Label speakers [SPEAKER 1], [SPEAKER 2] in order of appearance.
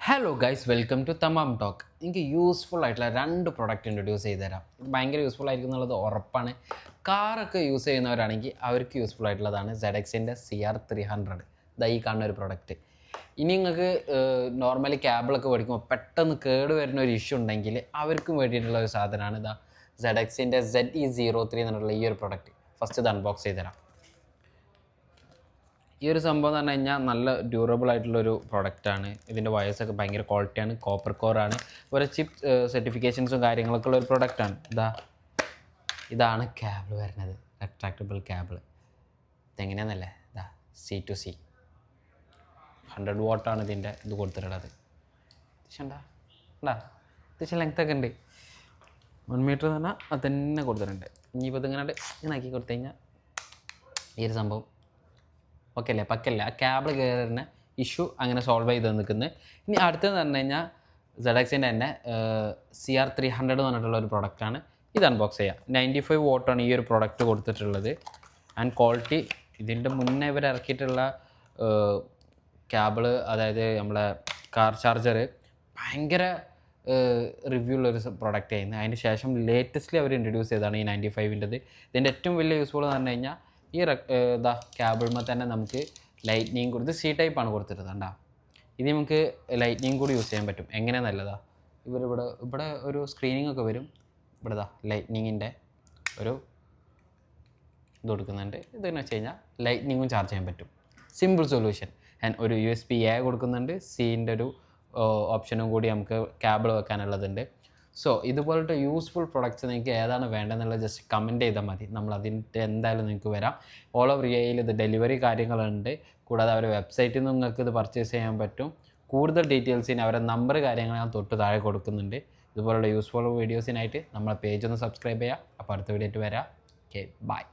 [SPEAKER 1] Hello guys, welcome to Tamam talk. എനിക്ക് useful ആയിട്ടുള്ള രണ്ട് പ്രൊഡക്റ്റ് ഇൻട്രൊഡ്യൂസ് ചെയ്ത് തരാം. ഭയങ്കര യൂസ്ഫുൾ ആയിരിക്കും എന്നുള്ളത് ഉറപ്പാണ്. കാറൊക്കെ യൂസ് ചെയ്യുന്നവരാണെങ്കിൽ അവർക്ക് യൂസ്ഫുൾ ആയിട്ടുള്ളതാണ് ZXൻ്റെ CR300. ഇതാ ഈ കാണുന്ന ഒരു പ്രൊഡക്റ്റ്. ഇനി നിങ്ങൾക്ക് നോർമലി ക്യാബിളൊക്കെ മേടിക്കുമ്പോൾ പെട്ടെന്ന് കേട് വരുന്ന ഒരു ഇഷ്യൂ ഉണ്ടെങ്കിൽ അവർക്കും വേണ്ടിയിട്ടുള്ള ഒരു സാധനമാണ് ഇതാ ZXൻ്റെ ZE03 എന്നുള്ള ഈ ഒരു പ്രൊഡക്റ്റ്. ഫസ്റ്റ് ഇത് അൺബോക്സ് ചെയ്ത് തരാം. ഈ ഒരു സംഭവം എന്ന് പറഞ്ഞു കഴിഞ്ഞാൽ നല്ല ഡ്യൂറബിൾ ആയിട്ടുള്ളൊരു പ്രൊഡക്റ്റാണ്. ഇതിൻ്റെ വയേഴ്സൊക്കെ ഭയങ്കര ക്വാളിറ്റിയാണ്, കോപ്പർ കോറാണ്, ഒരു ചിപ്പ് സർട്ടിഫിക്കേഷൻസും കാര്യങ്ങളൊക്കെ ഉള്ള ഒരു പ്രൊഡക്റ്റാണ്. ഇതാണ് കേബിൾ വരുന്നത്, റെട്രാക്റ്റബിൾ കേബിൾ. ഇതെങ്ങനെയാണെന്നല്ലേ, C2C 100 വാട്ടാണ് ഇതിൻ്റെ ഇത് കൊടുത്തിട്ടുള്ളത്. അത്യാവശ്യം ലെങ്ത്തൊക്കെ ഉണ്ട്. 1 മീറ്റർ എന്ന് പറഞ്ഞാൽ അത് തന്നെ കൊടുത്തിട്ടുണ്ട്. ഇനിയിപ്പോൾ ഇതിങ്ങനെ ആക്കി കൊടുത്തു കഴിഞ്ഞാൽ ഈ ഒരു സംഭവം ഓക്കെ അല്ലേ, പക്കല്ലേ. ആ കേബിൾ കയറുന്ന ഇഷ്യൂ അങ്ങനെ സോൾവ് ചെയ്ത് നിൽക്കുന്നത്. ഇനി അടുത്തതെന്ന് പറഞ്ഞു കഴിഞ്ഞാൽ ZXൻ്റെ തന്നെ CR300 എന്ന് പറഞ്ഞിട്ടുള്ള ഒരു പ്രൊഡക്റ്റാണ്. ഇത് അൺബോക്സ് ചെയ്യാം. 95 വാട്ടാണ് ഈ ഒരു പ്രൊഡക്റ്റ് കൊടുത്തിട്ടുള്ളത്. ആൻഡ് ക്വാളിറ്റി ഇതിൻ്റെ മുന്നേ ഇവർ ഇറക്കിയിട്ടുള്ള കേബിള്, അതായത് നമ്മളെ കാർ ചാർജർ, ഭയങ്കര റിവ്യൂ ഉള്ളൊരു പ്രൊഡക്റ്റ് ആയിരുന്നു. അതിന് ശേഷം ലേറ്റസ്റ്റ്ലി അവർ ഇൻട്രൊഡ്യൂസ് ചെയ്തതാണ് ഈ 95-ൻ്റെത്. ഇതിൻ്റെ ഏറ്റവും വലിയ യൂസ്ഫുൾ എന്ന് പറഞ്ഞു കഴിഞ്ഞാൽ ഈ കേബിൾമേ തന്നെ നമുക്ക് ലൈറ്റ്നിങ് കൊടുത്ത് C ടൈപ്പാണ് കൊടുത്തിട്ടുണ്ട്. ഇത് നമുക്ക് ലൈറ്റ്നിങ് കൂടി യൂസ് ചെയ്യാൻ പറ്റും. എങ്ങനെ നല്ലതാ, ഇവിടെ ഒരു സ്ക്രീനിങ് ഒക്കെ വരും. ഇവിടെ ലൈറ്റ്നിങ്ങിൻ്റെ ഒരു ഇത് കൊടുക്കുന്നുണ്ട്. ഇതെന്ന് വെച്ച് കഴിഞ്ഞാൽ ലൈറ്റ്നിങ്ങും ചാർജ് ചെയ്യാൻ പറ്റും. Simple solution. ആൻഡ് ഒരു USB-A കൊടുക്കുന്നുണ്ട്. Cൻ്റെ ഒരു ഓപ്ഷനും കൂടി നമുക്ക് കേബിൾ വെക്കാനുള്ളതുണ്ട്. സോ ഇതുപോലത്തെ യൂസ്ഫുൾ പ്രൊഡക്ട്സ് നിങ്ങൾക്ക് ഏതാണ് വേണ്ടതെന്നുള്ളത് ജസ്റ്റ് കമൻറ്റ് ചെയ്താൽ മതി. നമ്മൾ അതിൻ്റെ എന്തായാലും നിങ്ങൾക്ക് വരാം. ഓൾ ഓവർ ഇന്ത്യയിൽ ഇത് ഡെലിവറി കാര്യങ്ങളുണ്ട്. കൂടാതെ അവരുടെ വെബ്സൈറ്റിൽ നിന്ന് നിങ്ങൾക്ക് ഇത് പർച്ചേസ് ചെയ്യാൻ പറ്റും. കൂടുതൽ ഡീറ്റെയിൽസിന് അവരുടെ നമ്പർ കാര്യങ്ങൾ ഞാൻ തൊട്ട് താഴെ കൊടുക്കുന്നുണ്ട്. ഇതുപോലുള്ള യൂസ്ഫുൾ വീഡിയോസിനായിട്ട് നമ്മളെ പേജ് ഒന്ന് സബ്സ്ക്രൈബ് ചെയ്യുക. അപ്പോൾ അടുത്ത വീഡിയോ ആയിട്ട് വരാം. Okay, by.